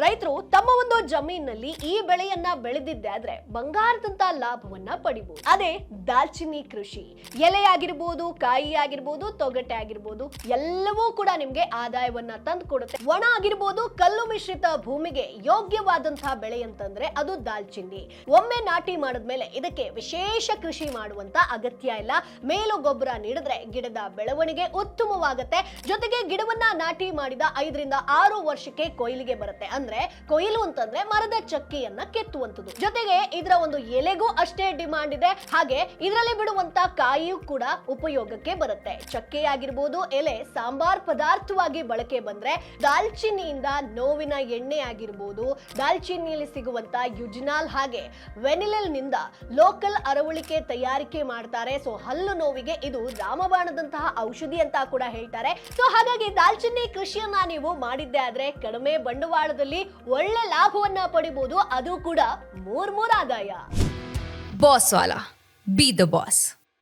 ರೈತರು ತಮ್ಮ ಒಂದು ಜಮೀನಿನಲ್ಲಿ ಈ ಬೆಳೆಯನ್ನ ಬೆಳೆದಿದ್ದೆ ಆದ್ರೆ ಬಂಗಾರದಂತ ಲಾಭವನ್ನ ಪಡಿಬಹುದು. ಅದೇ ದಾಲ್ಚಿನ್ನಿ ಕೃಷಿ. ಎಲೆ ಆಗಿರ್ಬೋದು, ಕಾಯಿ ಆಗಿರ್ಬೋದು, ತೊಗಟೆ ಆಗಿರ್ಬೋದು, ಎಲ್ಲವೂ ಕೂಡ ನಿಮ್ಗೆ ಆದಾಯವನ್ನ ತಂದು ಕೊಡುತ್ತೆ. ಒಣ ಆಗಿರ್ಬೋದು, ಕಲ್ಲು ಮಿಶ್ರಿತ ಭೂಮಿಗೆ ಯೋಗ್ಯವಾದಂತಹ ಬೆಳೆ ಅಂತಂದ್ರೆ ಅದು ದಾಲ್ಚಿನ್ನಿ. ಒಮ್ಮೆ ನಾಟಿ ಮಾಡಿದ್ಮೇಲೆ ಇದಕ್ಕೆ ವಿಶೇಷ ಕೃಷಿ ಮಾಡುವಂತ ಅಗತ್ಯ ಇಲ್ಲ. ಮೇಲು ಗೊಬ್ಬರ ನೀಡಿದ್ರೆ ಗಿಡದ ಬೆಳವಣಿಗೆ ಉತ್ತಮವಾಗುತ್ತೆ. ಜೊತೆಗೆ ಗಿಡವನ್ನ ನಾಟಿ ಮಾಡಿದ 5 ರಿಂದ 6 ವರ್ಷಕ್ಕೆ ಕೊಯ್ಲಿಗೆ ಬರುತ್ತೆ. ಅಂದ್ರೆ ಕೊಯ್ಲು ಅಂತಂದ್ರೆ ಮರದ ಚಕ್ಕಿಯನ್ನ ಕೆತ್ತುವಂತದ್ದು. ಜೊತೆಗೆ ಇದರ ಒಂದು ಎಲೆಗೂ ಅಷ್ಟೇ ಡಿಮಾಂಡ್ ಇದೆ. ಹಾಗೆ ಇದರಲ್ಲಿ ಬಿಡುವಂತ ಕಾಯಿಯೂ ಕೂಡ ಉಪಯೋಗಕ್ಕೆ ಬರುತ್ತೆ. ಚಕ್ಕೆ ಆಗಿರ್ಬೋದು, ಎಲೆ ಸಾಂಬಾರ್ ಪದಾರ್ಥವಾಗಿ ಬಳಕೆ ಬಂದ್ರೆ ದಾಲ್ಚಿನ್ನಿಯಿಂದ ನೋವಿನ ಎಣ್ಣೆ ಆಗಿರ್ಬೋದು, ದಾಲ್ಚಿನ್ನಿಯಲ್ಲಿ ಸಿಗುವಂತ ಯುಜಿನಾಲ್ ಹಾಗೆ ವೆನಿಲಲ್ ನಿಂದ ಲೋಕಲ್ ಅರವಳಿಕೆ ತಯಾರಿಕೆ ಮಾಡ್ತಾರೆ. ಸೊ ಹಲ್ಲು ನೋವಿಗೆ ಇದು ರಾಮಬಾಣದಂತಹ ಔಷಧಿ ಅಂತ ಕೂಡ ಹೇಳ್ತಾರೆ. ಸೊ ಹಾಗಾಗಿ ದಾಲ್ಚಿನ್ನಿ ಕೃಷಿಯನ್ನ ನೀವು ಮಾಡಿದ್ದೆ ಆದ್ರೆ ಕಡಿಮೆ ಬಂಡವಾಳದಲ್ಲಿ ಒಳ್ಳೆ ಲಾಭವನ್ನ ಪಡಿಬಹುದು. ಅದು ಕೂಡ ಮೂರ್ ಆದಾಯ. Boss Vala, B the boss.